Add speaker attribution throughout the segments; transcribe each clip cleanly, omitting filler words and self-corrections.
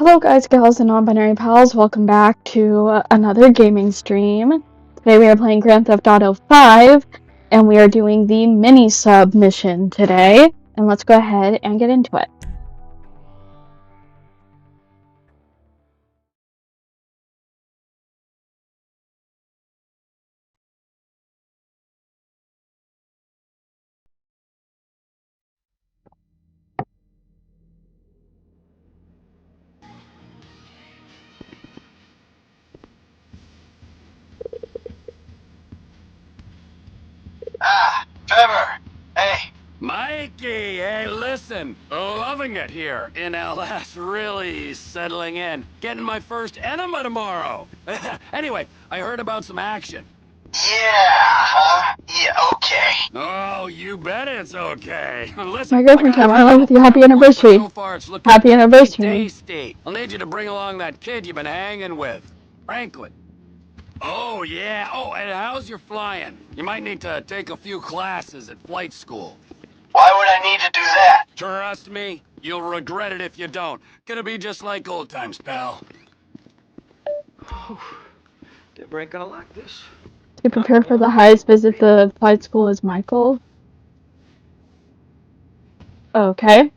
Speaker 1: Hello guys, gals, and non-binary pals, welcome back to another gaming stream. Today we are playing Grand Theft Auto 5, and we are doing the Minisub mission today. And let's go ahead and get into it.
Speaker 2: Trevor! Hey!
Speaker 3: Mikey, hey, listen. Loving it here in LS. Really settling in. Getting my first enema tomorrow. Anyway, I heard about some action.
Speaker 2: Yeah, okay.
Speaker 3: Oh, you bet it's okay. Listen,
Speaker 1: My girlfriend
Speaker 3: I got a
Speaker 1: Cameron, I love with you. Happy
Speaker 3: but
Speaker 1: anniversary.
Speaker 3: so far it's looking
Speaker 1: Happy
Speaker 3: pretty
Speaker 1: anniversary.
Speaker 3: tasty. I'll need you to bring along that kid you've been hanging with, Franklin. Oh, yeah. Oh, and how's your flying? You might need to take a few classes at flight school.
Speaker 2: Why would I need to do that?
Speaker 3: Trust me, you'll regret it if you don't. Gonna be just like old times, pal.
Speaker 4: Deborah ain't gonna like this.
Speaker 1: To prepare for the highest visit the flight school is Michael. Okay.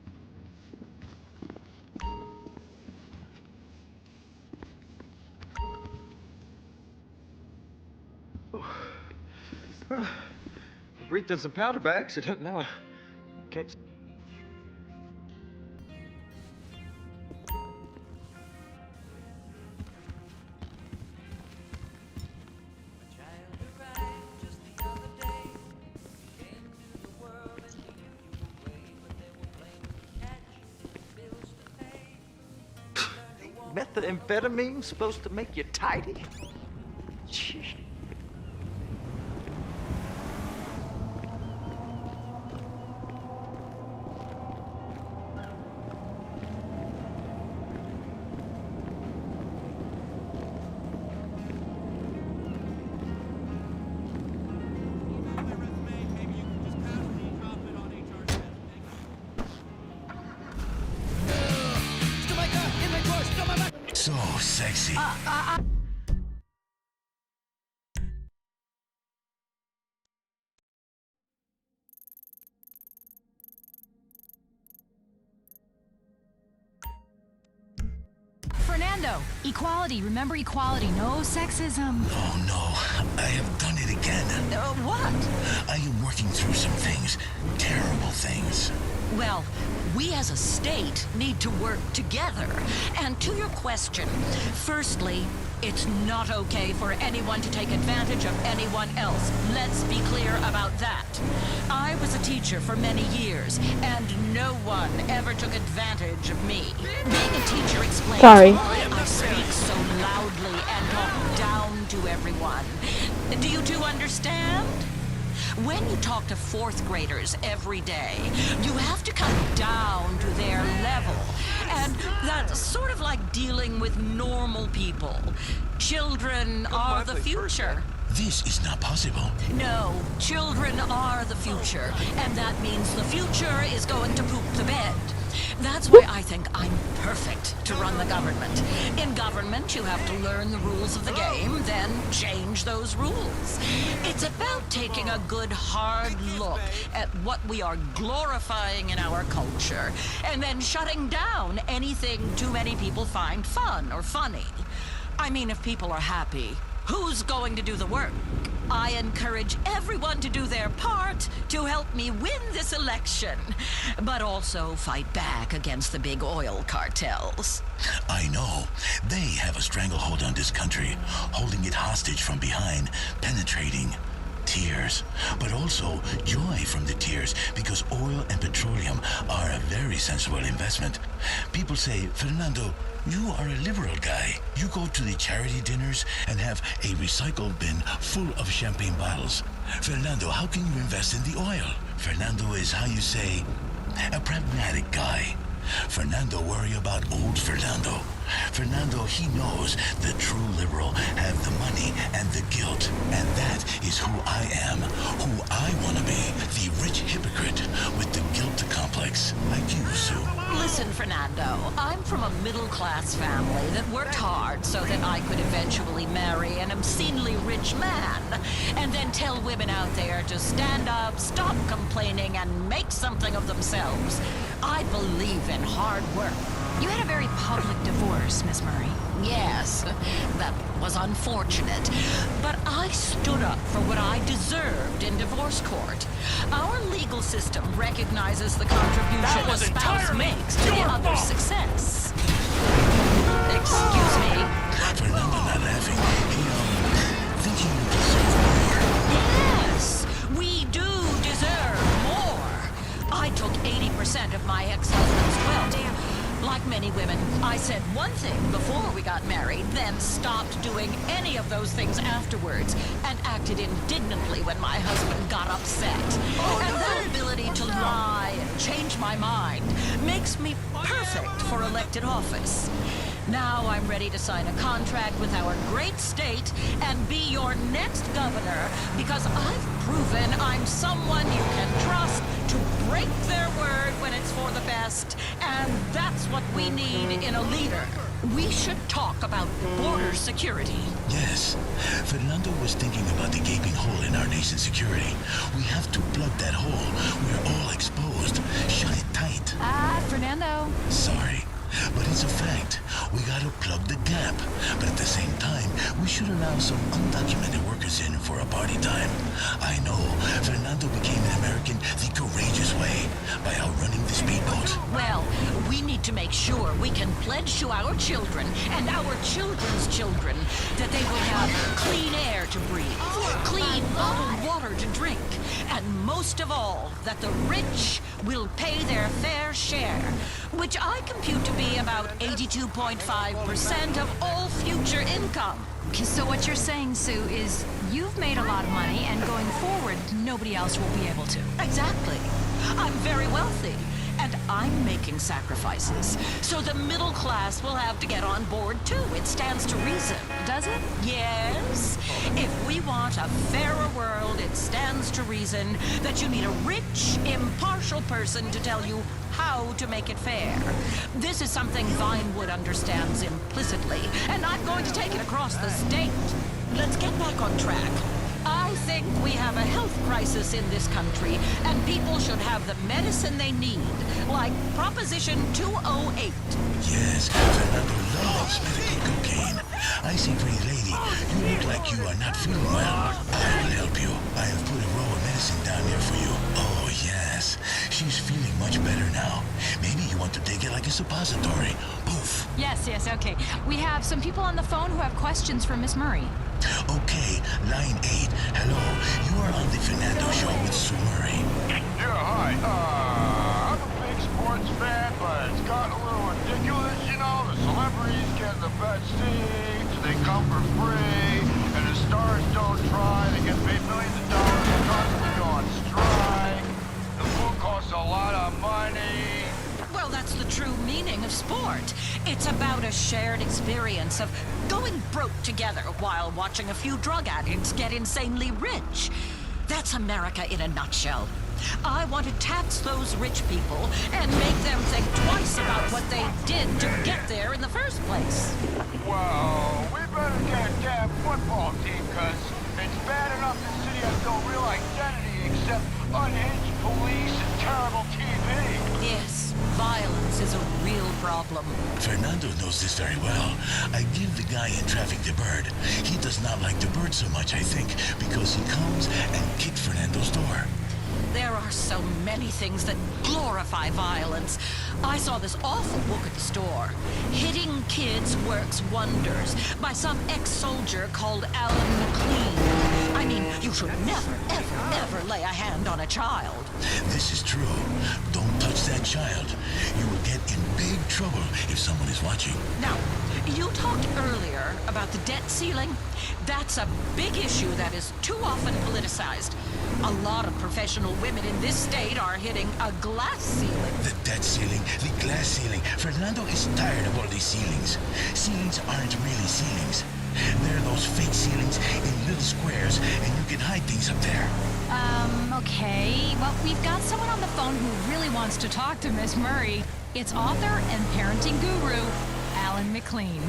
Speaker 4: I breathed in some powder by accident. Now I can't. Methamphetamine supposed to make you tidy? Jeez.
Speaker 5: So sexy.
Speaker 6: Fernando, equality. Remember equality. No sexism.
Speaker 5: Oh no, I have done it again.
Speaker 6: What?
Speaker 5: I am working through some things. Terrible things.
Speaker 7: Well, we as a state need to work together. And to your question, firstly, it's not okay for anyone to take advantage of anyone else. Let's be clear about that. I was a teacher for many years, and no one ever took advantage of me. Being a teacher explains
Speaker 1: Sorry.
Speaker 7: why I speak so loudly and talk down to everyone. Do you two understand? When you talk to fourth graders every day, you have to come down to their level. And that's sort of like dealing with normal people. Children are the future.
Speaker 5: This is not possible.
Speaker 7: No, children are the future. And that means the future is going to poop the bed. That's why I think I'm perfect to run the government. In government, you have to learn the rules of the game, then change those rules. It's about taking a good hard look at what we are glorifying in our culture, and then shutting down anything too many people find fun or funny. I mean, if people are happy, who's going to do the work? I encourage everyone to do their part to help me win this election, but also fight back against the big oil cartels.
Speaker 5: I know. They have a stranglehold on this country, holding it hostage from behind, penetrating. Tears, but also joy from the tears, because oil and petroleum are a very sensible investment. People say, Fernando, you are a liberal guy. You go to the charity dinners and have a recycle bin full of champagne bottles. Fernando, how can you invest in the oil? Fernando is, how you say, a pragmatic guy. Fernando worry about old Fernando. Fernando, he knows the true liberal have the money and the guilt. And that is who I am, who I want to be. The rich hypocrite with the guilt complex, like you, Sue.
Speaker 7: Listen, Fernando, I'm from a middle-class family that worked hard so that I could eventually marry an obscenely rich man, and then tell women out there to stand up, stop complaining, and make something of themselves. I believe in hard work.
Speaker 6: You had a very public divorce, Miss Murray.
Speaker 7: Yes, that was unfortunate. But I stood up for what I deserved in divorce court. Our legal system recognizes the contribution a spouse makes to the other's success. Excuse me?
Speaker 5: Fernando not laughing. He, thinking you deserve more.
Speaker 7: Yes, we do deserve more. I took 80% of my ex-husband's wealth. Like many women, I said one thing before we got married, then stopped doing any of those things afterwards, and acted indignantly when my husband got upset. And that ability to lie and change my mind makes me perfect for elected office. Now I'm ready to sign a contract with our great state and be your next governor, because I've proven I'm someone you can trust to break their word when it's for the best, and that's what we need in a leader. We should talk about border security.
Speaker 5: Yes, Fernando was thinking about the gaping hole in our nation's security. We have to plug that hole. We're all exposed. Shut it tight.
Speaker 6: Fernando.
Speaker 5: Sorry, but it's a fact. We gotta plug the gap. But at the same time, we should allow some undocumented workers in for a party time. I know, Fernando became an American the courageous way, by outrunning the speedboat.
Speaker 7: Well, we need to make sure we can pledge to our children and our children's children that they will have clean air to breathe, clean bottled water to drink, and most of all, that the rich will pay their fair share, which I compute to be about 82.5% of all future income.
Speaker 6: Okay, so what you're saying, Sue, is you've made a lot of money, and going forward, nobody else will be able to.
Speaker 7: Exactly. I'm very wealthy, and I'm making sacrifices. So the middle class will have to get on board too. It stands to reason.
Speaker 6: Does it?
Speaker 7: Yes. If we want a fairer world, it stands to reason that you need a rich, impartial person to tell you how to make it fair. This is something Vinewood understands implicitly, and I'm going to take it across the state. Let's get back on track. I think we have a health crisis in this country, and people should have the medicine they need, like Proposition 208.
Speaker 5: Yes, Fernando loves medical cocaine. I see, pretty lady, you look like you are not feeling well. I will help you. I have put a roll of medicine down here for you. Oh, yes. She's feeling much better now. Maybe you want to take it like a suppository. Poof.
Speaker 6: Yes, okay. We have some people on the phone who have questions for Miss Murray.
Speaker 5: Okay, line 8. Hello, you are on the Fernando Show with Sue Murray.
Speaker 2: Yeah, hi. I'm a big sports fan, but it's gotten a little ridiculous, you know? The celebrities get the best seats, they come for free, and the stars don't try. They get paid millions of dollars and constantly go on strike. The food costs a lot of money.
Speaker 7: Well, that's the true meaning of sport. It's about a shared experience of going broke together while watching a few drug addicts get insanely rich. That's America in a nutshell. I want to tax those rich people and make them think twice about what they did to get there in the first place.
Speaker 2: Well, we better get a damn football team, cause it's bad enough the city has no real identity except unhinged police and terrible TV.
Speaker 7: Yes, violence is a real problem.
Speaker 5: Fernando knows this very well. I give the guy in traffic the bird. He does not like the bird so much, I think, because he comes and kicks Fernando's door.
Speaker 7: There are so many things that glorify violence. I saw this awful book at the store, Hitting Kids Works Wonders, by some ex-soldier called Alan McLean. I mean, you should never, ever, ever lay a hand on a child.
Speaker 5: This is true. Don't touch that child. You will get in big trouble if someone is watching.
Speaker 7: Now, you talked earlier about the debt ceiling. That's a big issue that is too often politicized. A lot of professional women in this state are hitting a glass ceiling.
Speaker 5: The debt ceiling, the glass ceiling. Fernando is tired of all these ceilings. Ceilings aren't really ceilings. They're those fake ceilings in little squares, and you can hide things up there.
Speaker 6: Okay. Well, we've got someone on the phone who really wants to talk to Miss Murray. It's author and parenting guru, Alan McLean.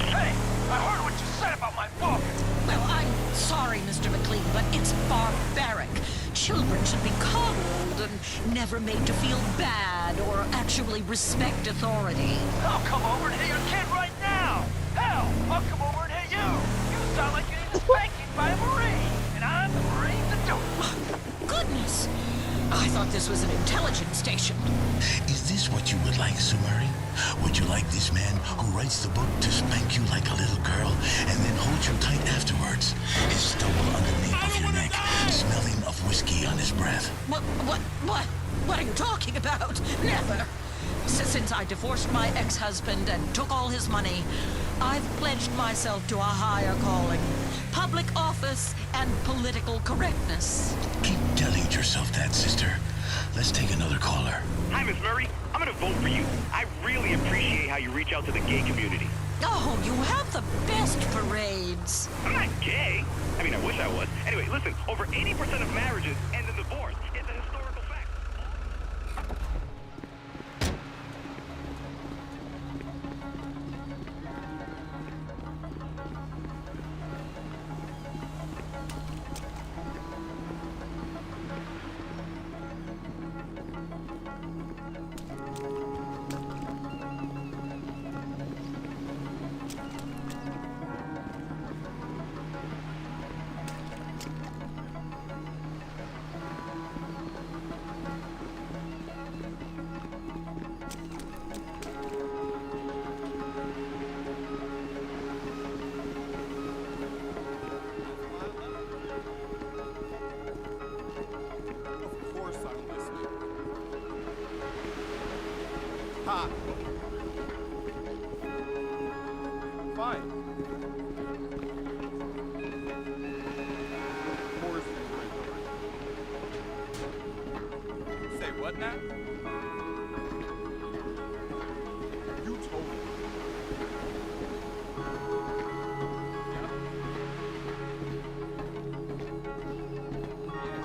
Speaker 2: Hey, I heard what you said about my book.
Speaker 7: Well, I'm sorry, Mr. McLean, but it's barbaric. Children should be coddled and never made to feel bad or actually respect authority.
Speaker 2: I'll come over and hit your kid right now. Hell, I'll come over and hit you. You sound like you need a spanking by a Marine, and I'm the Marine to do it.
Speaker 7: Goodness! I thought this was an intelligence station.
Speaker 5: Is this what you would like, Sumari? Would you like this man who writes the book to spank you like a little girl and then hold you tight afterwards? His stubble underneath of your neck, smelling of whiskey on his breath.
Speaker 7: What are you talking about? Never! Since I divorced my ex-husband and took all his money, I've pledged myself to a higher calling. Public office and political correctness.
Speaker 5: Keep telling yourself that, sister. Let's take another caller.
Speaker 8: Hi, Miss Murray. I'm gonna vote for you. I really appreciate how you reach out to the gay community.
Speaker 7: Oh, you have the best parades.
Speaker 8: I'm not gay. I mean, I wish I was. Anyway, listen, over 80% of marriages end in divorce. It's a historical fact.
Speaker 9: Of course I'm listening. Ha! Fine. Of course you're Say what now? You told me. Yeah.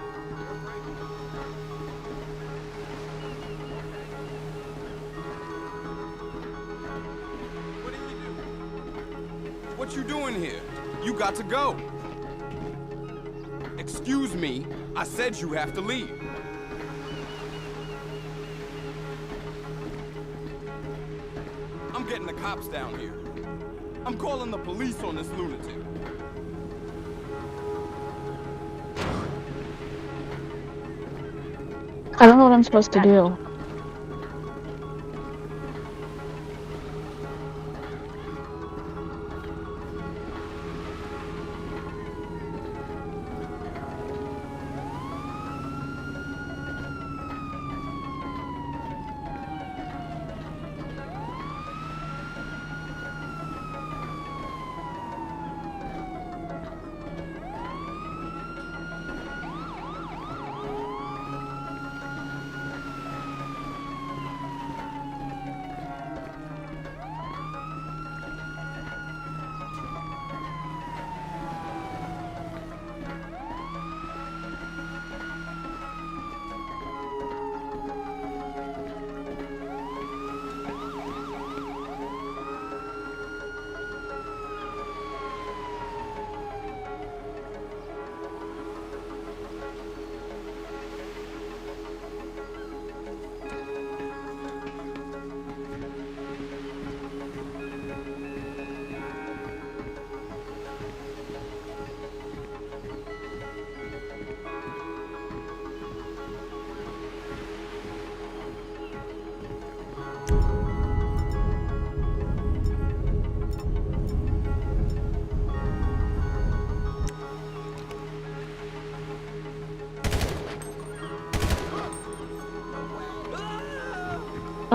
Speaker 9: What do you do? What you doing here? You got to go. Excuse me, I said you have to leave. I'm getting the cops down here. I'm calling the police on this lunatic.
Speaker 1: I don't know what I'm supposed to do.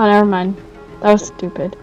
Speaker 1: Oh, never mind. That was stupid.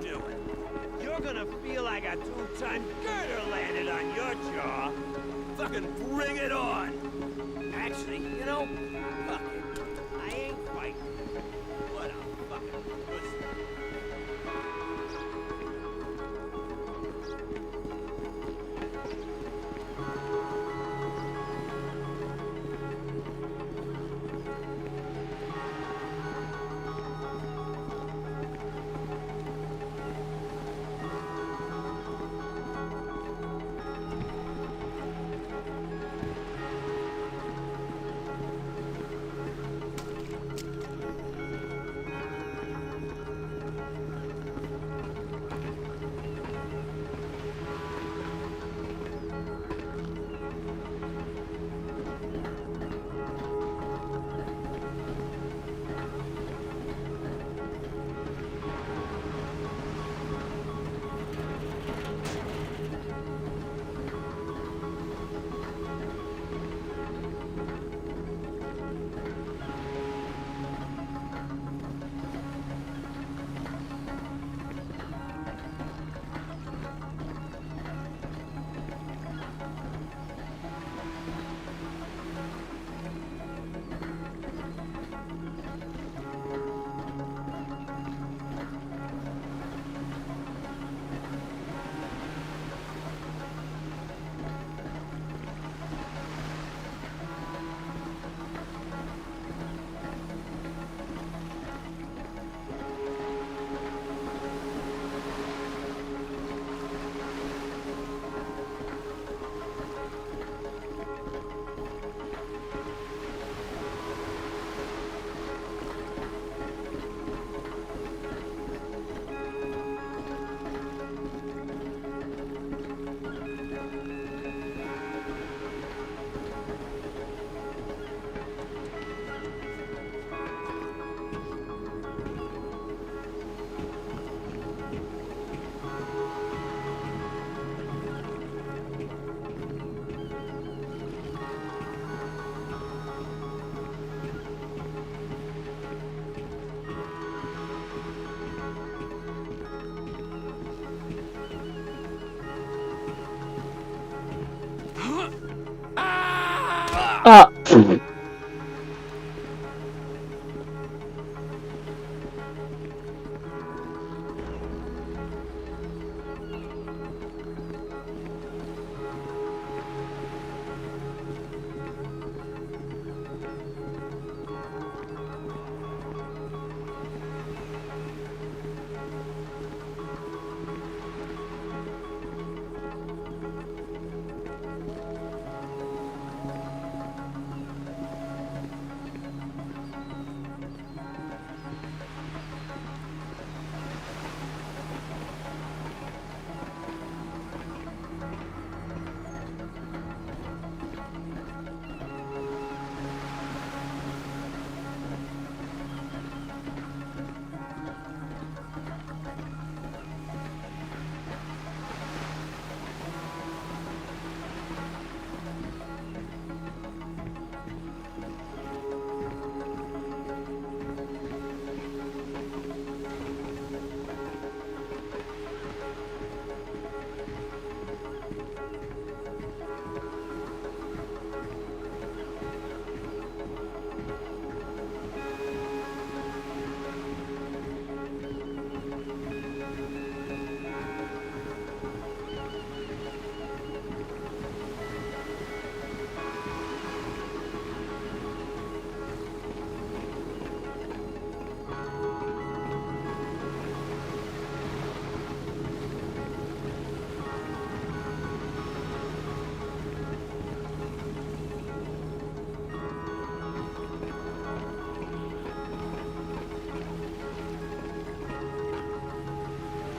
Speaker 10: doing? You're gonna feel like a 2-ton girder landed on your jaw. Fucking bring it on! Actually, you know, fuck it. I ain't fighting. What a fucking pussy.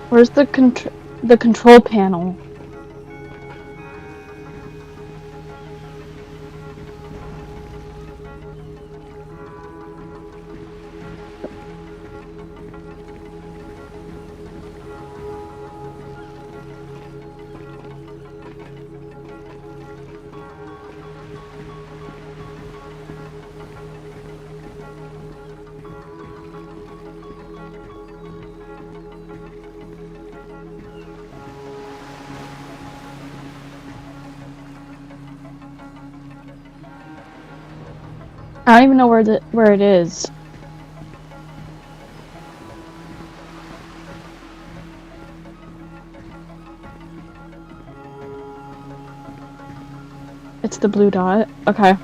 Speaker 1: Where's the control panel? I don't even know where it is. It's the blue dot. Okay.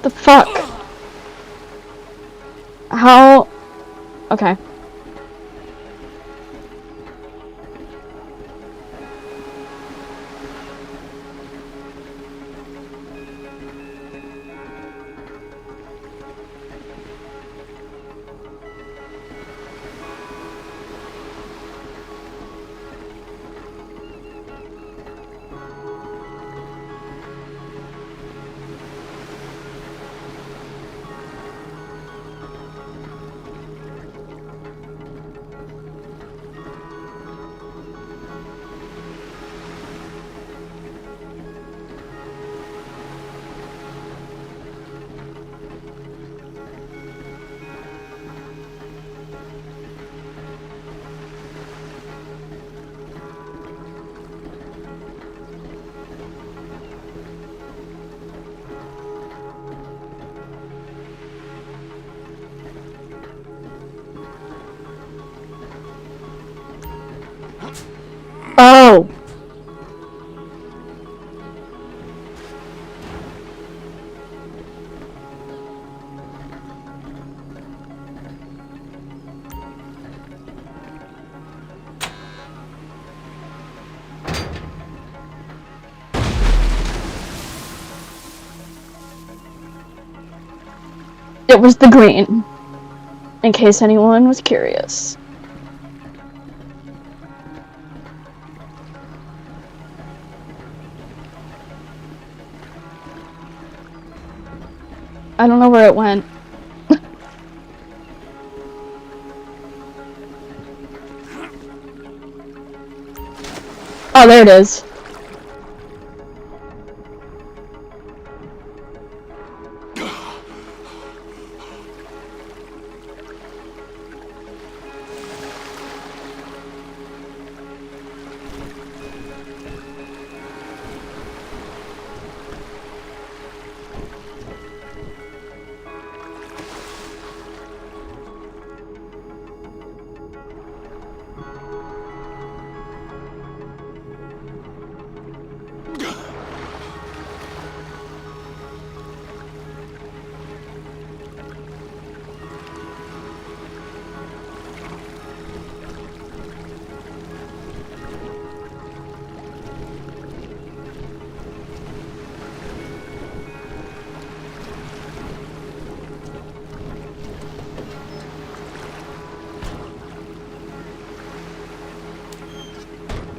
Speaker 1: The fuck? How? Okay. Oh! It was the green, in case anyone was curious. I don't know where it went. Oh, there it is.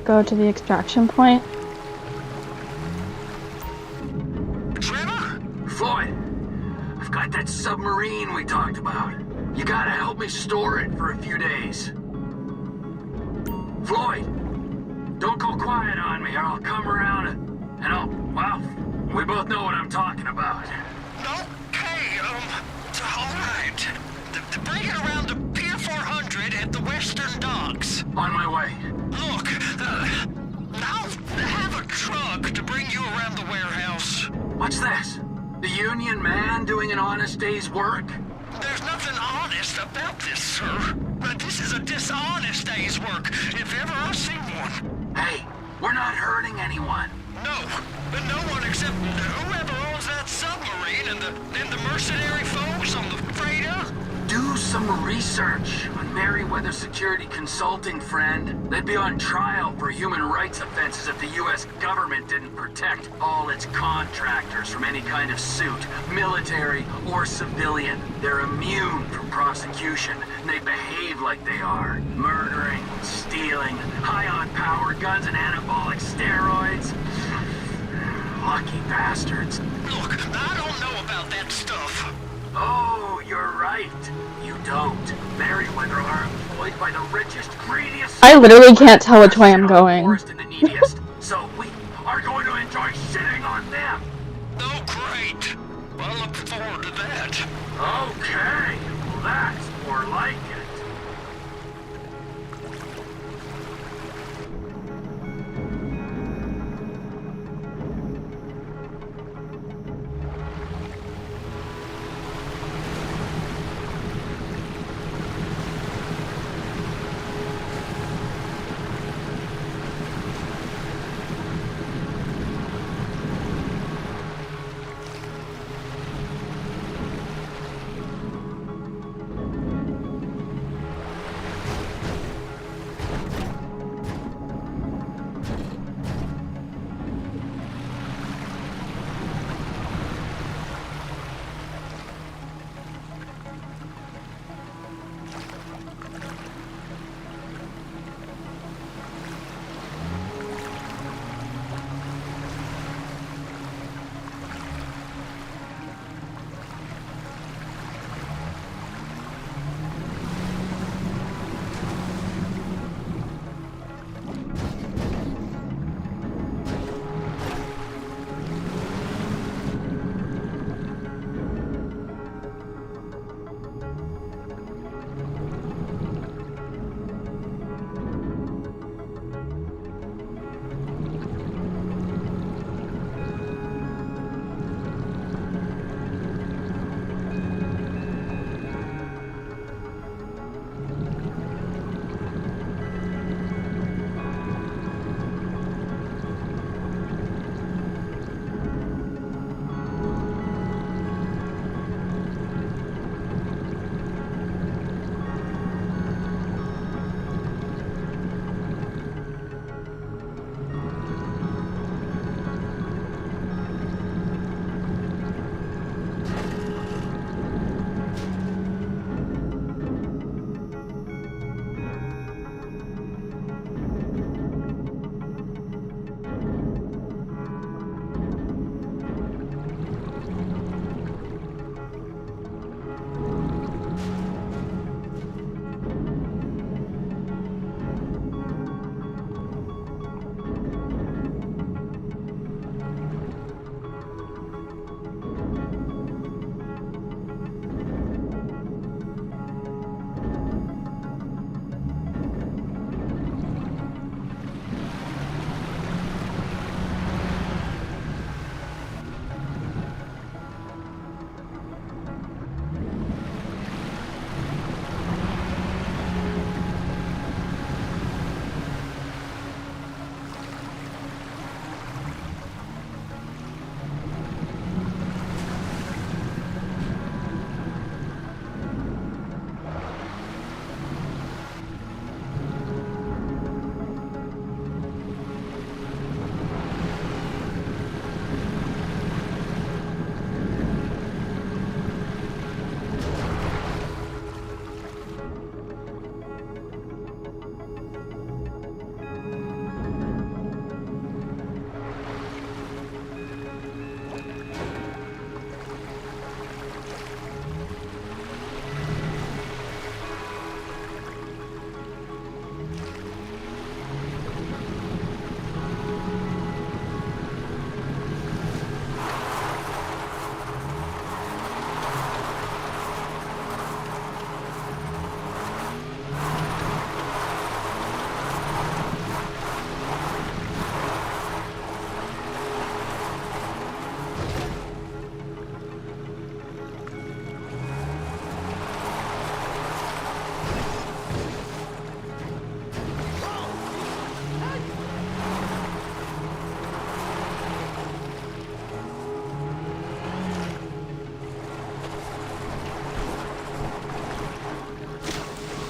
Speaker 1: Go to the extraction point.
Speaker 3: Trevor? Floyd, I've got that submarine we talked about. You gotta help me store it for a few days. Floyd, don't go quiet on me or I'll come around and I'll, well, we both know what I'm talking about.
Speaker 2: Okay, alright. Bring it around to Pier 400 at the Western Docks.
Speaker 3: On my way.
Speaker 2: Look, I'll have a truck to bring you around the warehouse.
Speaker 3: What's this? The union man doing an honest day's work?
Speaker 2: There's nothing honest about this, sir. But this is a dishonest day's work, if ever I've seen one.
Speaker 3: Hey, we're not hurting anyone.
Speaker 2: No, but no one except whoever owns that submarine and the mercenary folks on the freighter.
Speaker 3: Do some research on Merryweather Security Consulting, friend. They'd be on trial for human rights offenses if the U.S. government didn't protect all its contractors from any kind of suit, military or civilian. They're immune from prosecution, and they behave like they are. Murdering, stealing, high on power, guns and anabolic steroids. Lucky bastards.
Speaker 2: Look, I don't know about that stuff.
Speaker 3: Oh, you're right. You don't. Merryweather are employed by the richest, greediest...
Speaker 1: I literally can't tell which way I'm going.
Speaker 3: ...and the neediest. So we are going to enjoy shit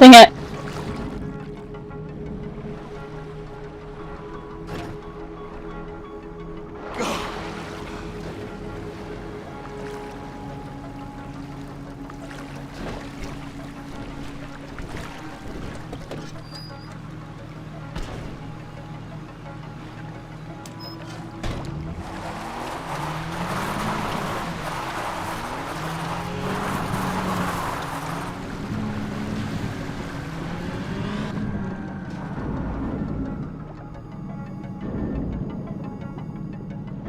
Speaker 1: Dang it.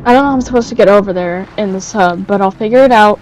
Speaker 1: I don't know how I'm supposed to get over there in the sub, but I'll figure it out.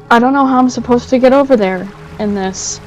Speaker 1: I don't know how I'm supposed to get over there in this.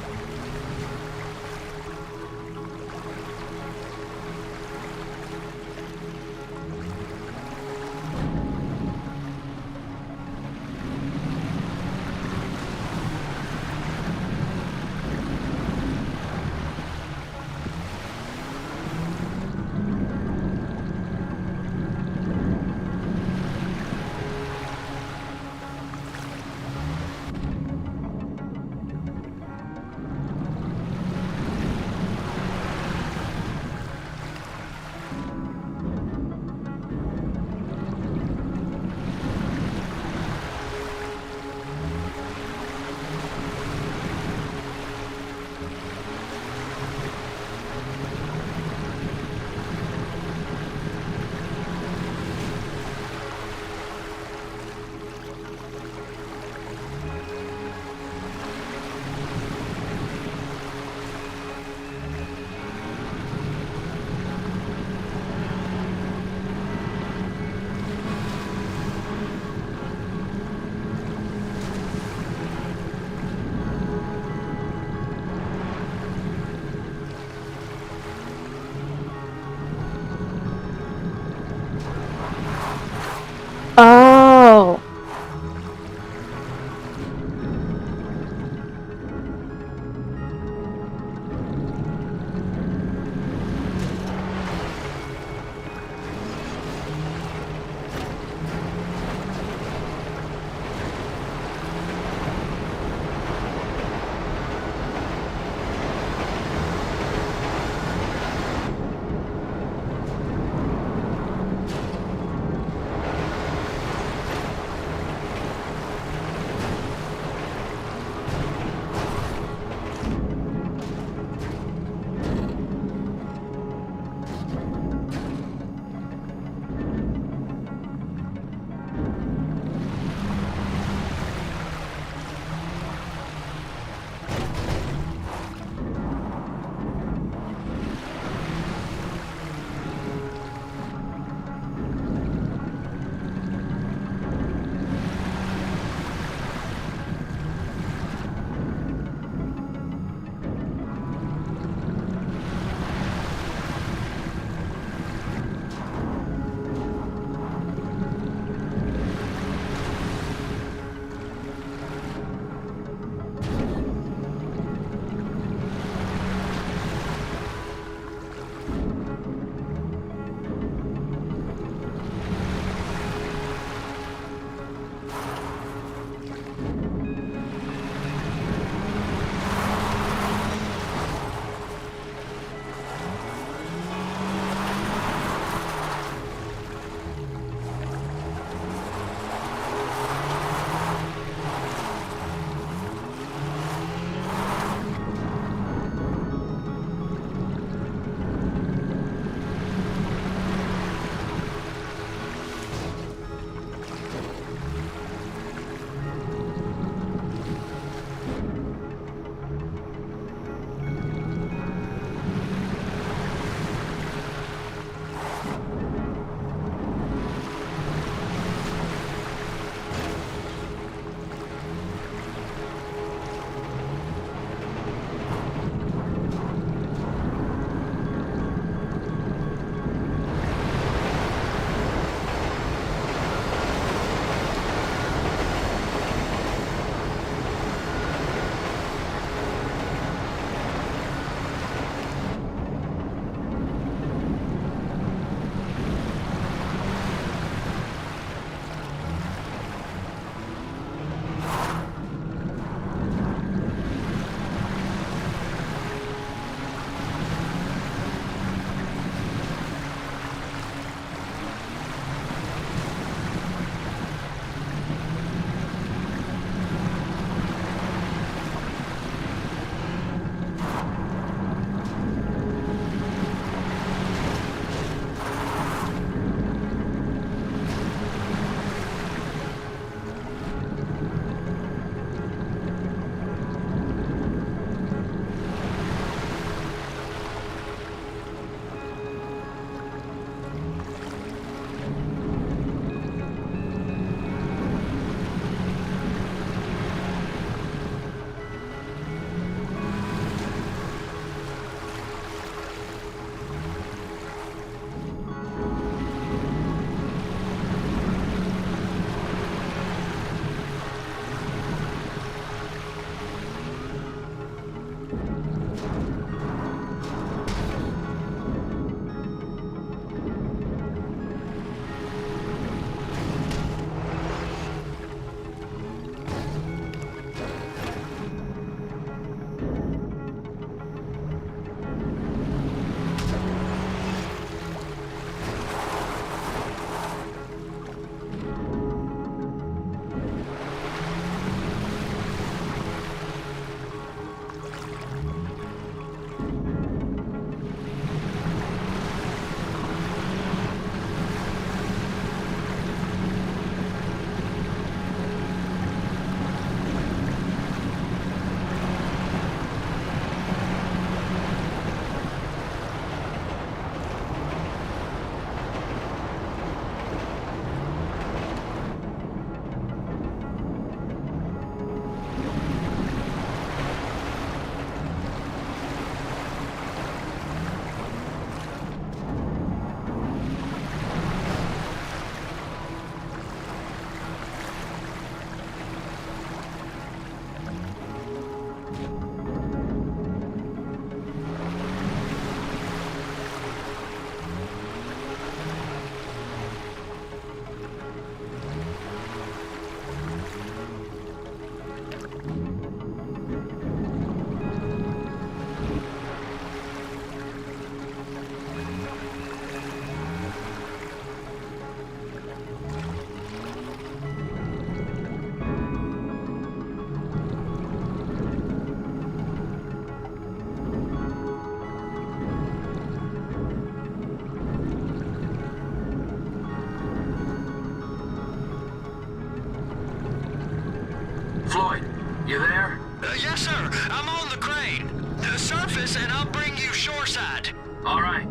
Speaker 3: Floyd, you there?
Speaker 11: Yes, sir. I'm on the crane. Surface, and I'll bring you shoreside.
Speaker 3: All right.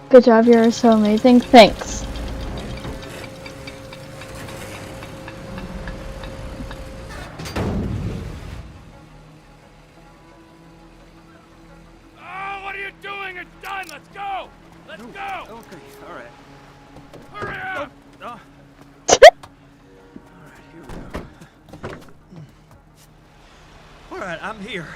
Speaker 1: Good job, you're so amazing. Thanks.
Speaker 10: Oh, what are you doing? It's done. Let's go. Let's go.
Speaker 4: Okay, all right.
Speaker 10: Hurry up.
Speaker 4: All right, here we go. All right, I'm here.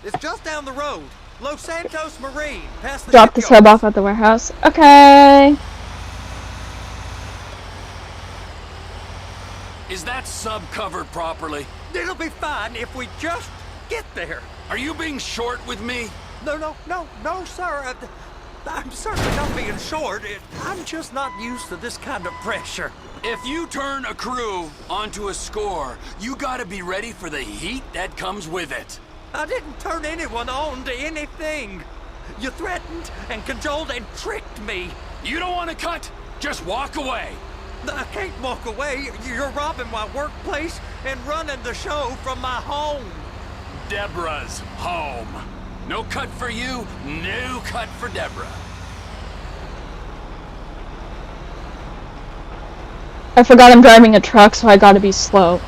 Speaker 4: It's just down the road. Los Santos Marine, past the
Speaker 1: Drop the sub off at the warehouse. Okay.
Speaker 3: Is that sub covered properly?
Speaker 4: It'll be fine if we just get there.
Speaker 3: Are you being short with me?
Speaker 4: No, sir. I'm certainly not being short. I'm just not used to this kind of pressure.
Speaker 3: If you turn a crew onto a score, you gotta be ready for the heat that comes with it.
Speaker 4: I didn't turn anyone on to anything. You threatened and cajoled and tricked me.
Speaker 3: You don't want to cut? Just walk away.
Speaker 4: I can't walk away. You're robbing my workplace and running the show from my home.
Speaker 3: Deborah's home. No cut for you, no cut for Deborah.
Speaker 1: I forgot I'm driving a truck, so I gotta be slow.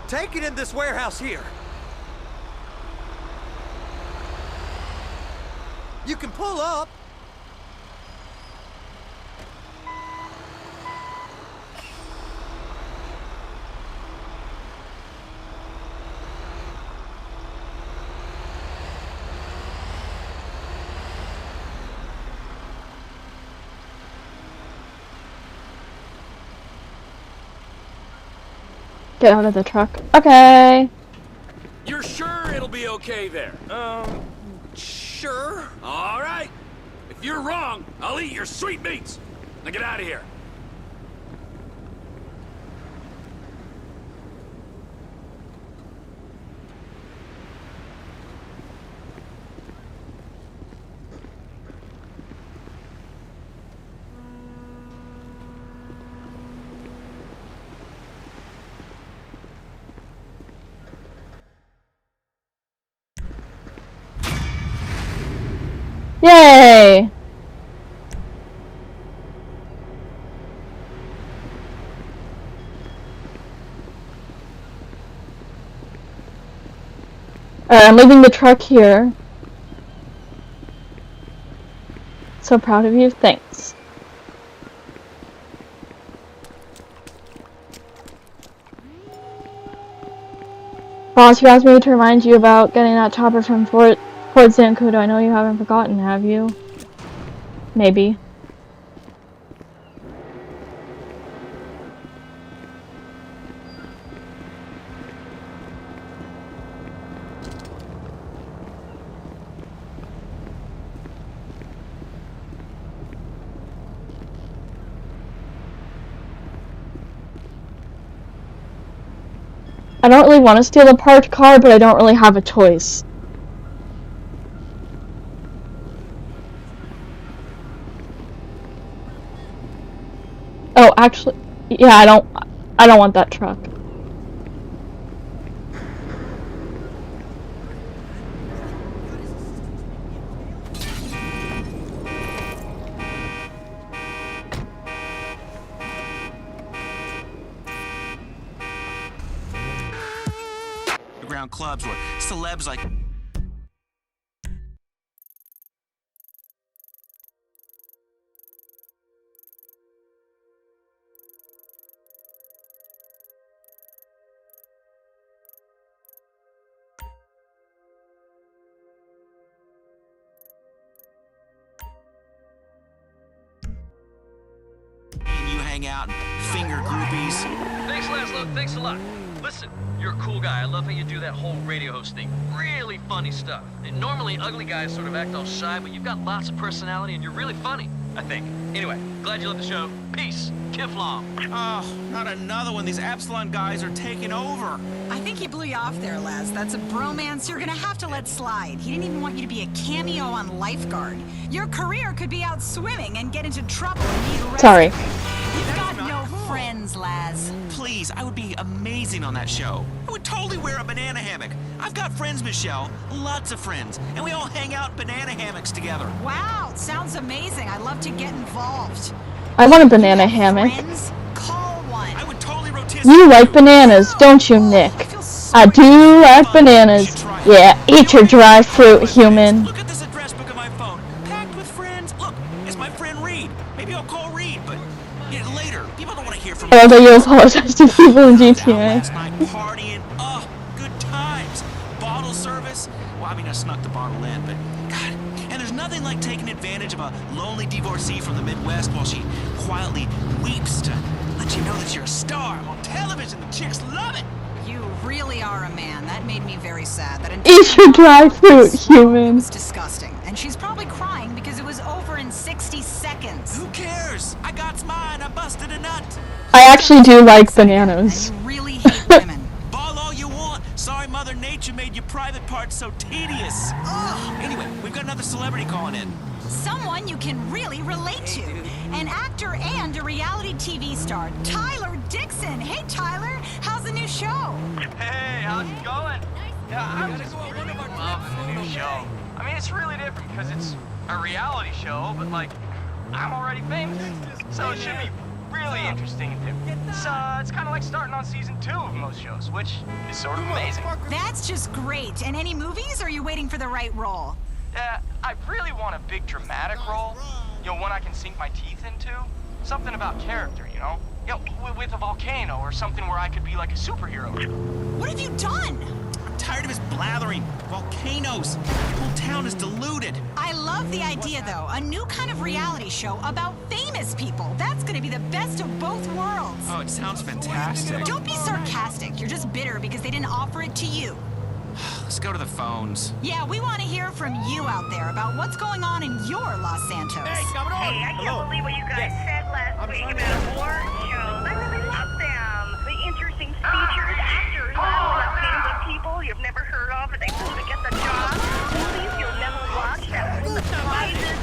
Speaker 4: Take it in this warehouse here. You can pull up.
Speaker 1: Get out of the truck. Okay.
Speaker 3: You're sure it'll be okay there?
Speaker 4: Sure.
Speaker 3: All right. If you're wrong, I'll eat your sweetmeats. Now get out of here.
Speaker 1: Yay! I'm leaving the truck here. So proud of you. Thanks. Boss, you asked me to remind you about getting that chopper from Fort Zancudo. I know you haven't forgotten, have you? Maybe. I don't really want to steal a parked car, but I don't really have a choice. Oh, actually, yeah, I don't want that truck.
Speaker 11: Underground clubs where celebs like and you hang out and finger groupies.
Speaker 12: Thanks, Laszlo. Thanks a lot. Listen, you're a cool guy. I love how you do that whole radio host thing. Really funny stuff. And normally, ugly guys sort of act all shy, but you've got lots of personality and you're really funny, I think. Anyway, glad you love the show. Peace. Kiflom.
Speaker 11: Oh, not another one. These Epsilon guys are taking over.
Speaker 6: I think he blew you off there, Laz. That's a bromance you're gonna have to let slide. He didn't even want you to be a cameo on Lifeguard. Your career could be out swimming and get into trouble and need rescue.
Speaker 1: Sorry.
Speaker 6: You've got no friends, Laz.
Speaker 11: Please, I would be amazing on that show. I would totally wear a banana hammock. I've got friends, Michelle. Lots of friends. And we all hang out in banana hammocks together.
Speaker 6: Wow, sounds amazing. I'd love to get involved.
Speaker 1: I want a banana hammock.
Speaker 6: Friends? Call one.
Speaker 11: I would totally rotisserie.
Speaker 1: You like bananas, don't you, Nick? I do like bananas. Yeah, eat your dry fruit, human.
Speaker 11: Look at this address book on my phone. Packed with friends. Look, it's my friend Reed. Maybe I'll call Reed, but later. People don't want to hear from me.
Speaker 1: Although you apologize to people in GTA.
Speaker 11: Last night partying. Oh, good times. Bottle service. Well, I mean, I snuck the bottle in, but God. And there's nothing like taking advantage of a lonely divorcee from the Midwest while she quietly weeps to let you know that you're a star. I'm on television. The chicks love it.
Speaker 6: You really are a man. That made me very sad. That
Speaker 1: Eat your dry fruit, human.
Speaker 6: was disgusting. And she's probably crying because it was over in 60 seconds.
Speaker 11: Who cares? I got mine. I busted a nut.
Speaker 1: I actually do like bananas.
Speaker 6: And you really hate women.
Speaker 11: Ball all you want. Sorry Mother Nature made your private parts so tedious. Anyway, we've got another celebrity calling in.
Speaker 6: Someone you can really relate to. An actor and a reality TV star, Tyler Dixon. Hey, Tyler, how's the new show?
Speaker 12: Hey, how's it going? Yeah, I'm just really loving the new show. I mean, it's really different because it's a reality show, but like, I'm already famous. So it should be really interesting and different. It's kind of like starting on season 2 of most shows, which is sort of amazing.
Speaker 6: That's just great. And any movies, or are you waiting for the right role?
Speaker 12: I really want a big dramatic role. You know, one I can sink my teeth into. Something about character, you know? You know, with a volcano or something where I could be like a superhero.
Speaker 6: What have you done?
Speaker 11: I'm tired of his blathering. Volcanoes. The whole town is deluded.
Speaker 6: I love the idea, though. A new kind of reality show about famous people. That's gonna be the best of both worlds.
Speaker 11: Oh, it sounds fantastic.
Speaker 6: Don't be sarcastic. You're just bitter because they didn't offer it to you.
Speaker 11: Let's go to the phones.
Speaker 6: Yeah, we want to hear from you out there about what's going on in your Los Santos.
Speaker 10: Hey, I can't believe what you guys said last week about award shows. I really love them. The interesting featured actors, famous people you've never heard of, and they want to get the job. Movies you'll never watch that win prizes.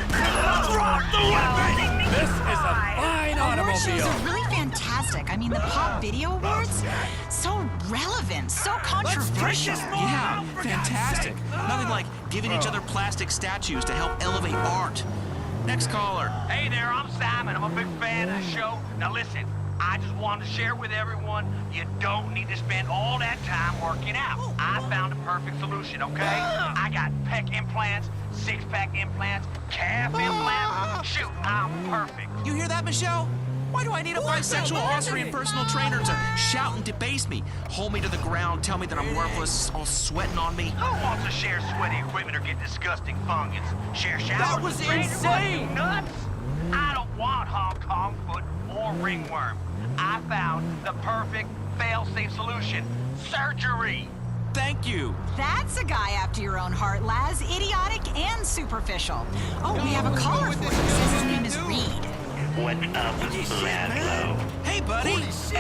Speaker 4: This is a fine
Speaker 6: Award shows
Speaker 4: automobile.
Speaker 6: are really fantastic. I mean, the Pop Video Awards, so relevant, so controversial.
Speaker 11: Yeah, fantastic. Nothing like giving each other plastic statues to help elevate art. Next caller.
Speaker 12: Hey there, I'm Simon. I'm a big fan of the show. Now listen, I just wanted to share with everyone, you don't need to spend all that time working out. I found a perfect solution, okay? I got pec implants, six-pack implants, calf implants. Shoot, I'm perfect.
Speaker 11: You hear that, Michelle? Why do I need a bisexual Austrian personal trainer to shout and debase me, hold me to the ground, tell me that I'm worthless, all sweating on me?
Speaker 12: Who wants to share sweaty equipment or get disgusting fungus? Share showers?
Speaker 4: That was
Speaker 12: with strangers?
Speaker 4: insane.
Speaker 12: What, you nuts? I don't want Hong Kong foot or ringworm. I found the perfect fail-safe solution. Surgery.
Speaker 11: Thank you.
Speaker 6: That's a guy after your own heart, Laz. Idiotic and superficial. Oh, we have a caller for you. Says his name is Reed.
Speaker 8: What's up, Laszlo?
Speaker 11: Hey, buddy.
Speaker 8: Just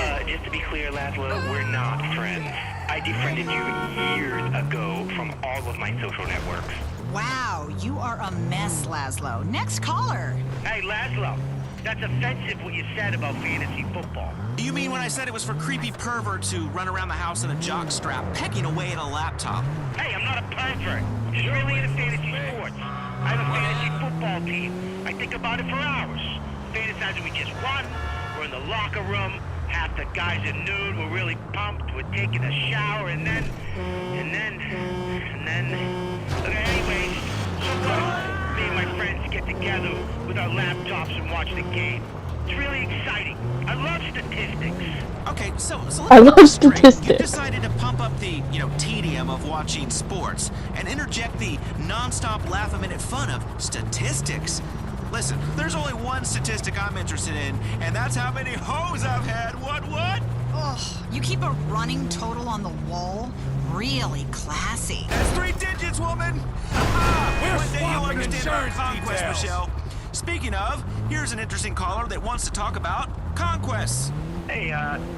Speaker 8: to be clear, Laszlo, we're not friends. I defriended you years ago from all of my social networks.
Speaker 6: Wow, you are a mess, Laszlo. Next caller.
Speaker 8: Hey, Laszlo, that's offensive what you said about fantasy football.
Speaker 11: You mean when I said it was for creepy perverts who run around the house in a jockstrap, pecking away at a laptop?
Speaker 8: Hey, I'm not a pervert. I'm just really into fantasy sports. I have a fantasy football team. I think about it for hours. Fantasizing we just won. We're in the locker room. Half the guys are nude. We're really pumped. We're taking a shower, and then. Okay, anyways, so me and my friends get together with our laptops and watch the game. It's really exciting. I love statistics.
Speaker 11: Okay, so
Speaker 1: I
Speaker 11: let's
Speaker 1: love
Speaker 11: get straight.
Speaker 1: statistics.
Speaker 11: You decided to pump up the, tedium of watching sports and interject the non-stop laugh-a-minute fun of statistics. Listen, there's only one statistic I'm interested in, and that's how many hoes I've had. What?
Speaker 6: Ugh, you keep a running total on the wall? Really classy.
Speaker 11: That's 3 digits, woman! One day you'll
Speaker 10: swapping
Speaker 11: understand our
Speaker 10: insurance
Speaker 11: conquest,
Speaker 10: details.
Speaker 11: Michelle. Speaking of, here's an interesting caller that wants to talk about conquests.
Speaker 8: Hey,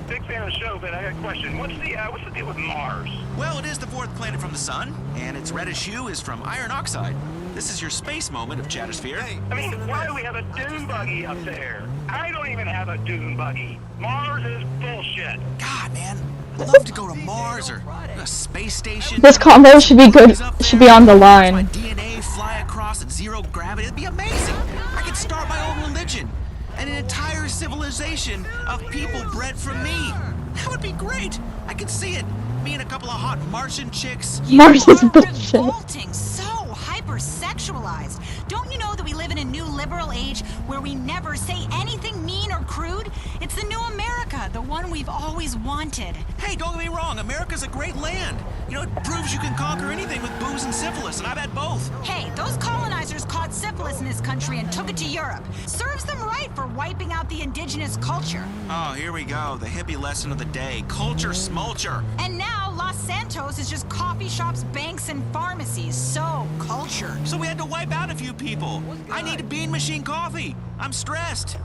Speaker 8: big fan of the show, but I got a question. What's the deal with Mars?
Speaker 11: Well, it is the 4th planet from the sun, and its reddish hue is from iron oxide. This is your space moment of Chattersphere.
Speaker 8: I mean, why do we have a dune buggy up there? I don't even have a dune buggy. Mars is bullshit.
Speaker 11: God, man, I'd love to go to Mars or a space station.
Speaker 1: This combo should be good. Should be on the
Speaker 11: My
Speaker 1: line.
Speaker 11: DNA fly across at 0 gravity. It'd be amazing. I could start my own religion and an entire civilization of people bred from me. That would be great. I could see it. Me and a couple of hot Martian chicks.
Speaker 1: Mars is
Speaker 6: You are
Speaker 1: bullshit.
Speaker 6: revolting, so hypersexualized. Don't you know that we live in a new liberal age where we never say anything mean or crude? It's the new America, the one we've always wanted.
Speaker 11: Hey, don't get me wrong. America's a great land. It proves you can conquer anything with booze and syphilis, and I've had both.
Speaker 6: Hey, those colonizers caught syphilis in this country and took it to Europe. Serves them right for wiping out the indigenous culture.
Speaker 11: Oh, here we go. The hippie lesson of the day. Culture smulcher.
Speaker 6: And now Los Santos is just coffee shops, banks, and pharmacies. So, culture.
Speaker 11: So we had to wipe out a few people. I need a bean machine coffee. I'm stressed.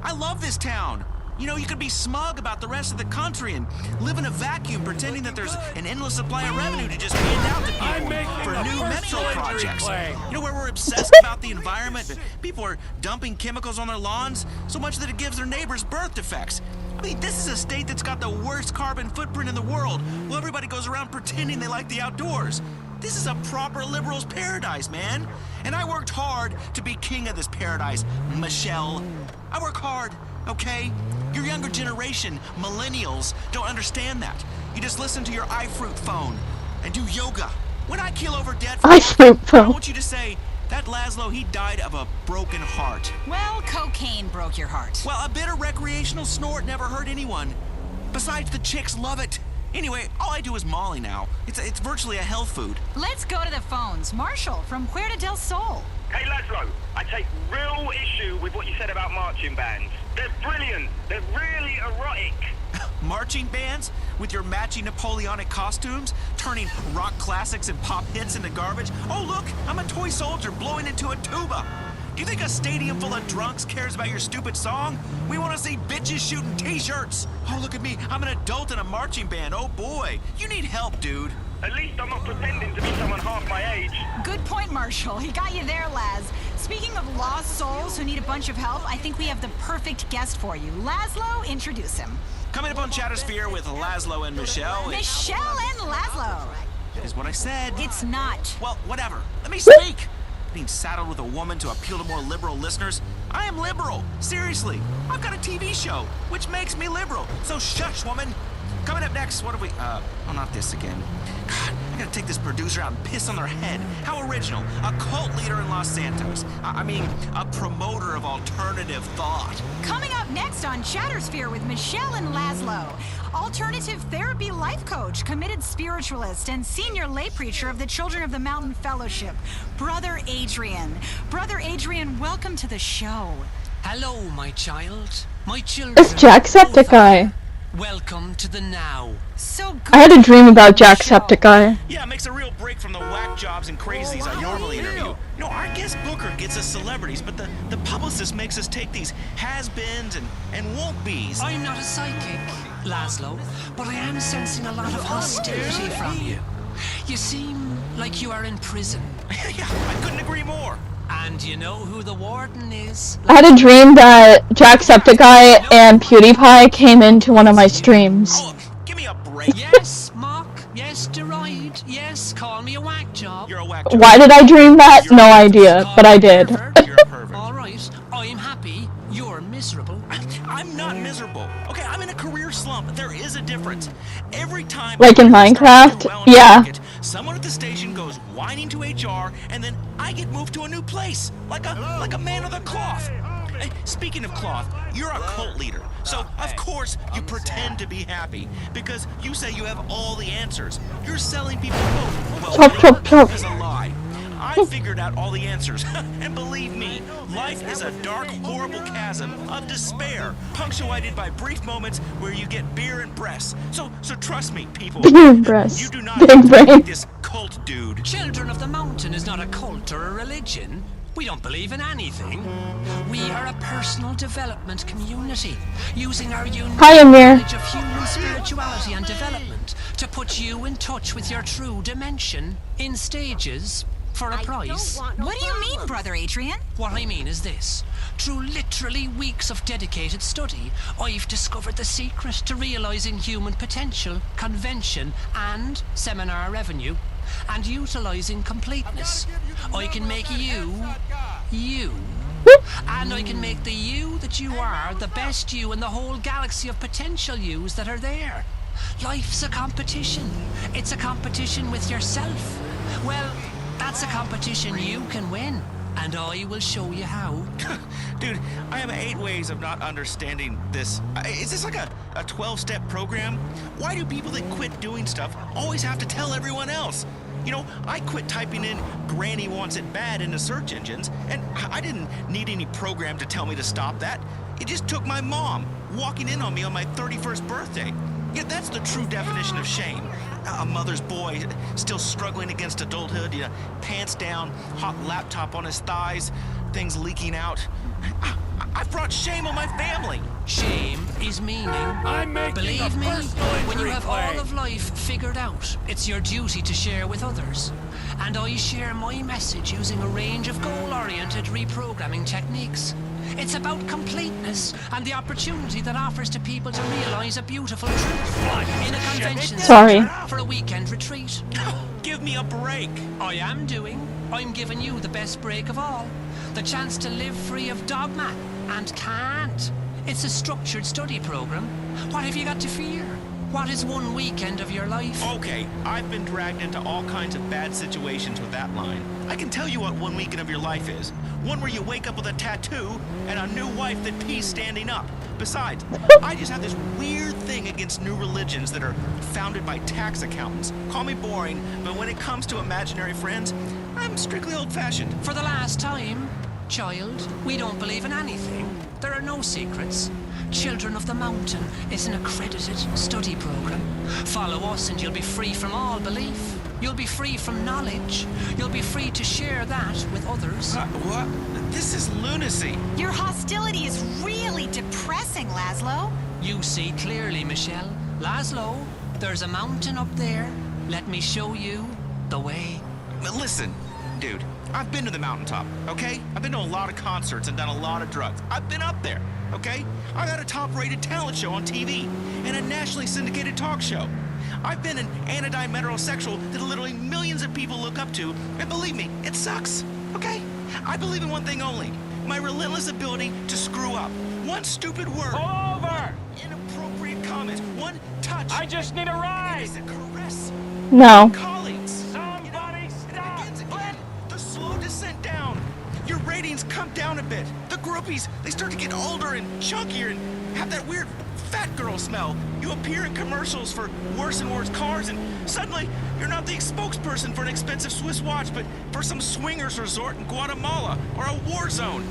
Speaker 11: I love this town. You could be smug about the rest of the country and live in a vacuum pretending that there's an endless supply of revenue to just hand out to people for new metro projects. Where we're obsessed about the environment. People are dumping chemicals on their lawns so much that it gives their neighbors birth defects. I mean, this is a state that's got the worst carbon footprint in the world, while everybody goes around pretending they like the outdoors. This is a proper liberal's paradise, man. And I worked hard to be king of this paradise, Michelle. I work hard, okay? Your younger generation, millennials, don't understand that. You just listen to your iFruit phone and do yoga. When I keel over dead for
Speaker 1: iFruit
Speaker 11: I
Speaker 1: phone.
Speaker 11: want you to say, that Laszlo, he died of a broken heart.
Speaker 6: Well, cocaine broke your heart.
Speaker 11: Well, a bitter recreational snort never hurt anyone. Besides, the chicks love it. Anyway, all I do is Molly now. It's virtually a health food.
Speaker 6: Let's go to the phones. Marshall from Puerto del Sol.
Speaker 8: Hey, Laszlo, I take real issue with what you said about marching bands. They're brilliant. They're really erotic.
Speaker 11: Marching bands with your matching Napoleonic costumes, turning rock classics and pop hits into garbage. Oh, look, I'm a toy soldier blowing into a tuba. Do you think a stadium full of drunks cares about your stupid song? We want to see bitches shooting t-shirts. Oh, look at me. I'm an adult in a marching band. Oh, boy. You need help, dude.
Speaker 8: At least I'm not pretending to be someone half my age.
Speaker 6: Good point, Marshall. He got you there, Laz. Speaking of lost souls who need a bunch of help, I think we have the perfect guest for you. Laszlo, introduce him.
Speaker 11: Coming up on Chattersphere with Laszlo and Michelle.
Speaker 6: Michelle and Laszlo.
Speaker 11: Is what I said.
Speaker 6: It's not.
Speaker 11: Well, whatever. Let me speak. Being saddled with a woman to appeal to more liberal listeners. I am liberal. Seriously. I've got a TV show, which makes me liberal. So shush, woman. Coming up next, what have we... oh, not this again. God, I gotta take this producer out and piss on their head. How original. A cult leader in Los Santos. I mean, a promoter of alternative thought.
Speaker 6: Coming up next on Chattersphere with Michelle and Laszlo. Alternative therapy life coach, committed spiritualist, and senior lay preacher of the Children of the Mountain Fellowship, Brother Adrian. Brother Adrian, welcome to the show.
Speaker 13: Hello, my child. My children.
Speaker 1: It's Jacksepticeye.
Speaker 3: Welcome to the now.
Speaker 6: So good.
Speaker 1: I had a dream about Jacksepticeye.
Speaker 11: Yeah, it makes a real break from the whack jobs and crazies I normally interview. You know, our guest booker gets us celebrities, but the publicist makes us take these has-beens and won't-be's.
Speaker 3: I'm not a psychic, Laszlo, but I am sensing a lot of hostility from you. You seem like you are in prison.
Speaker 11: Yeah, I couldn't agree more.
Speaker 3: And you know who the warden is?
Speaker 1: I had a dream that Jacksepticeye and PewDiePie came into one of my streams.
Speaker 11: Oh, give me a break.
Speaker 3: Yes, mock. Yes, deride. Yes, call me a whack job.
Speaker 11: You're a whack job.
Speaker 1: Why did I dream that? No idea, but I did.
Speaker 11: You're a pervert.
Speaker 3: All right, I'm happy. You're miserable.
Speaker 11: I'm not miserable. Okay, I'm in a career slump. There is a difference. Every time,
Speaker 1: Like in Minecraft? Yeah.
Speaker 11: Someone at the station goes whining to HR, and then I get moved to a new place, like a man of the cloth. Hey, speaking of cloth, you're a cult leader, so of course you pretend to be happy because you say you have all the answers. You're selling people hope. Well,
Speaker 1: Chop, chop, chop.
Speaker 11: is a lie. I figured out all the answers, and believe me, life is a dark, horrible chasm of despair, punctuated by brief moments where you get beer and breasts. So trust me, people.
Speaker 1: Beer and breasts.
Speaker 11: You do not
Speaker 1: Big
Speaker 11: have to
Speaker 1: brain.
Speaker 11: like this cult dude.
Speaker 3: Children of the Mountain is not a cult or a religion. We don't believe in anything. We are a personal development community, using our unique
Speaker 1: Hi, Amir.
Speaker 3: knowledge of human spirituality and development to put you in touch with your true dimension in stages for a price.
Speaker 6: What do you mean, Brother Adrian?
Speaker 3: What I mean is this. Through literally weeks of dedicated study, I've discovered the secret to realizing human potential, convention, and seminar revenue, and utilizing completeness. I can make you, and I can make the you that you are the best you in the whole galaxy of potential yous that are there. Life's a competition. It's a competition with yourself. Well, that's a competition you can win, and I will show you how.
Speaker 11: Dude, I have 8 ways of not understanding this. Is this like a 12-step program? Why do people that quit doing stuff always have to tell everyone else? You know, I quit typing in Granny wants it bad into search engines, and I didn't need any program to tell me to stop that. It just took my mom walking in on me on my 31st birthday. Yeah, that's the true definition of shame. A mother's boy still struggling against adulthood, you know, pants down, hot laptop on his thighs, things leaking out. I've brought shame on my family.
Speaker 3: Shame is meaning.
Speaker 10: I'm making
Speaker 3: Believe
Speaker 10: a
Speaker 3: me,
Speaker 10: personal
Speaker 3: when you
Speaker 10: injury
Speaker 3: have
Speaker 10: claim.
Speaker 3: all of life figured out, it's your duty to share with others. And I share my message using a range of goal-oriented reprogramming techniques. It's about completeness and the opportunity that offers to people to realize a beautiful truth in a convention
Speaker 1: Sorry.
Speaker 3: center for a weekend retreat.
Speaker 11: Give me a break.
Speaker 3: I'm giving you the best break of all. The chance to live free of dogma and can't. It's a structured study program. What have you got to fear? What is one weekend of your life?
Speaker 11: Okay, I've been dragged into all kinds of bad situations with that line. I can tell you what one weekend of your life is. One where you wake up with a tattoo and a new wife that pees standing up. Besides, I just have this weird thing against new religions that are founded by tax accountants. Call me boring, but when it comes to imaginary friends, I'm strictly old-fashioned.
Speaker 3: For the last time, child, we don't believe in anything. There are no secrets. Children of the Mountain is an accredited study program. Follow us and you'll be free from all belief. You'll be free from knowledge. You'll be free to share that with others.
Speaker 11: What? This is lunacy.
Speaker 6: Your hostility is really depressing, Laszlo.
Speaker 3: You see clearly, Michelle. Laszlo, there's a mountain up there. Let me show you the way.
Speaker 11: Listen, dude, I've been to the mountaintop, okay? I've been to a lot of concerts and done a lot of drugs. I've been up there, okay? I've had a top-rated talent show on TV and a nationally syndicated talk show. I've been an anodyne metrosexual that literally millions of people look up to, and believe me, it sucks, okay? I believe in one thing only, my relentless ability to screw up. One stupid word.
Speaker 10: Over!
Speaker 11: Inappropriate comments. One touch.
Speaker 10: I just need a ride!
Speaker 11: Innocent caress.
Speaker 1: No.
Speaker 11: Colleagues.
Speaker 10: Somebody stop!
Speaker 11: Again, the slow descent down. Your ratings come down a bit. The groupies, they start to get older and chunkier and have that weird fat girl smell. You appear in commercials for worse and worse cars, and suddenly you're not the spokesperson for an expensive Swiss watch, but for some swingers resort in Guatemala or a war zone.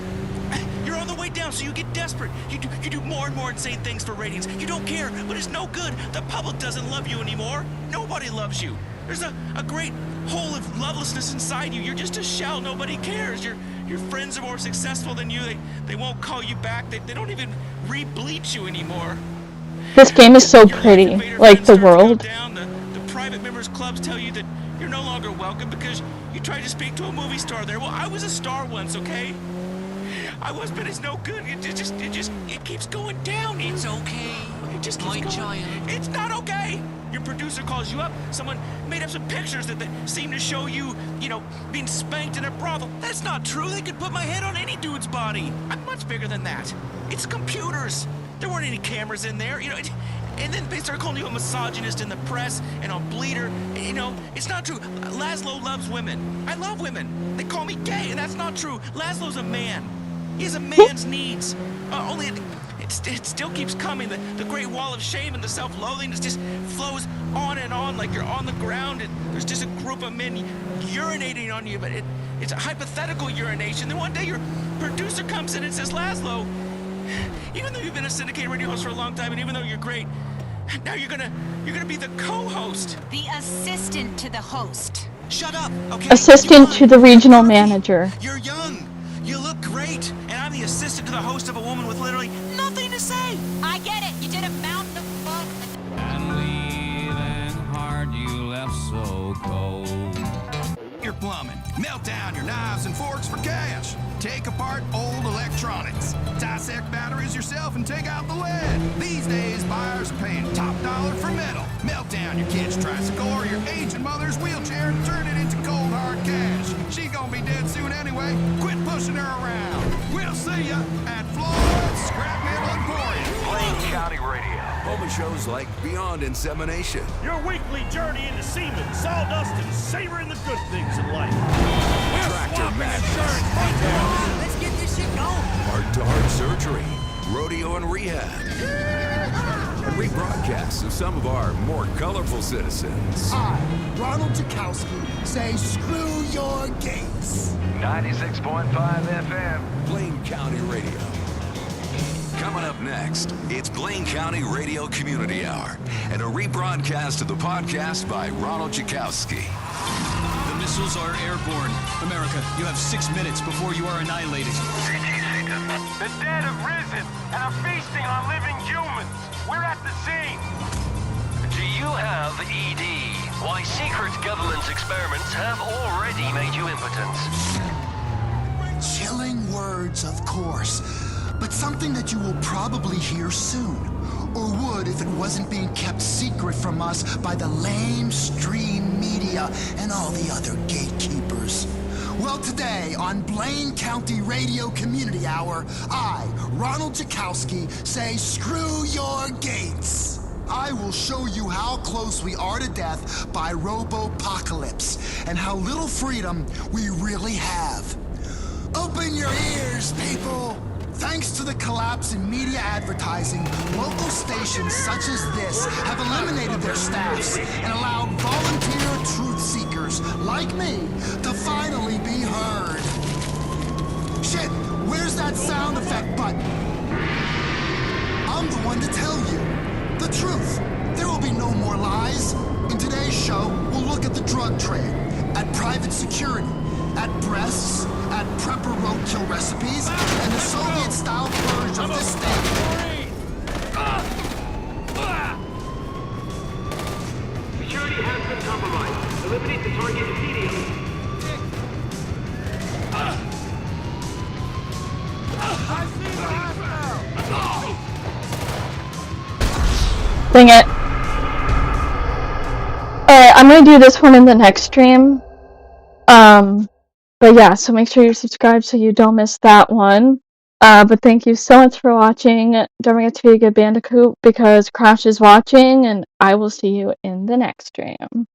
Speaker 11: You're on the way down, so you get desperate. You do more and more insane things for ratings. You don't care, but it's no good. The public doesn't love you anymore. Nobody loves you. There's a great hole of lovelessness inside you. You're just a shell. Nobody cares. Your friends are more successful than you. They won't call you back. They don't even re-bleach you anymore.
Speaker 1: This game is so pretty, like the world.
Speaker 11: The private members clubs tell you that you're no longer welcome because you tried to speak to a movie star there. Well, I was a star once, okay? I was, but it's no good. It keeps going down.
Speaker 3: It's okay,
Speaker 11: It just keeps
Speaker 3: my
Speaker 11: going.
Speaker 3: child.
Speaker 11: It's not okay. Your producer calls you up. Someone made up some pictures that seem to show you, being spanked in a brothel. That's not true. They could put my head on any dude's body. I'm much bigger than that. It's computers. There weren't any cameras in there, And then they start calling you a misogynist in the press and on Bleeder. It's not true. Laszlo loves women. I love women. They call me gay, and that's not true. Laszlo's a man. He has a man's needs. Only it still keeps coming. The great wall of shame and the self-loathing just flows on and on like you're on the ground. And there's just a group of men urinating on you, but it's a hypothetical urination. Then one day your producer comes in and says, Laszlo, even though you've been a syndicated radio host for a long time, and even though you're great, now you're gonna be the co-host.
Speaker 6: The assistant to the host.
Speaker 11: Shut up, okay?
Speaker 1: Assistant to the regional manager.
Speaker 11: You're young. You look great. And I'm the assistant to the host of a woman with literally nothing to say.
Speaker 6: I get it. You did a mountain of fun.
Speaker 13: And leaving hard, you left so cold.
Speaker 14: Your plumbing. Melt down your knives and forks for cash. Take apart old electronics. Dissect batteries yourself and take out the lead. These days, buyers are paying top dollar for metal. Melt down your kid's tricycle or your aging mother's wheelchair and turn it into cold hard cash. She's gonna be dead soon anyway. Quit pushing her around. We'll see ya at Floyd's Scrap Metal Emporium.
Speaker 2: Blaine County Radio.
Speaker 15: Home of shows like Beyond Insemination.
Speaker 10: Your weekly journey into semen, sawdust, and savoring the good things in life.
Speaker 15: Tractor Madness.
Speaker 10: Let's get this shit going.
Speaker 15: Heart-to-heart surgery. Rodeo and rehab. And rebroadcasts of some of our more colorful citizens.
Speaker 16: I, Ronald Jakowski, say screw your gates.
Speaker 2: 96.5 FM.
Speaker 15: Blaine County Radio. Coming up next, it's Blaine County Radio Community Hour and a rebroadcast of the podcast by Ronald Jakowski.
Speaker 17: The missiles are airborne. America, you have 6 minutes before you are annihilated.
Speaker 2: The dead have risen and are feasting on living humans. We're at the scene.
Speaker 18: Do you have ED? Why secret government experiments have already made you impotent.
Speaker 16: Chilling words, of course, but something that you will probably hear soon. Or would if it wasn't being kept secret from us by the lamestream media and all the other gatekeepers. Well, today on Blaine County Radio Community Hour, I, Ronald Jakowski, say screw your gates. I will show you how close we are to death by robo-apocalypse and how little freedom we really have. Open your ears, people! Thanks to the collapse in media advertising, local stations such as this have eliminated their staffs and allowed volunteer truth seekers like me to finally be heard. Shit, where's that sound effect button? I'm the one to tell you the truth. There will be no more lies. In today's show, we'll look at the drug trade, at private security, at breasts, at prepper roadkill recipes, and the Soviet-style purge of this state.
Speaker 19: Security has been compromised. Eliminate the target immediately.
Speaker 1: Dang it. Alright, I'm gonna do this one in the next stream. But yeah, so make sure you're subscribed so you don't miss that one. But thank you so much for watching. Don't forget to be a good Bandicoot because Crash is watching, and I will see you in the next stream.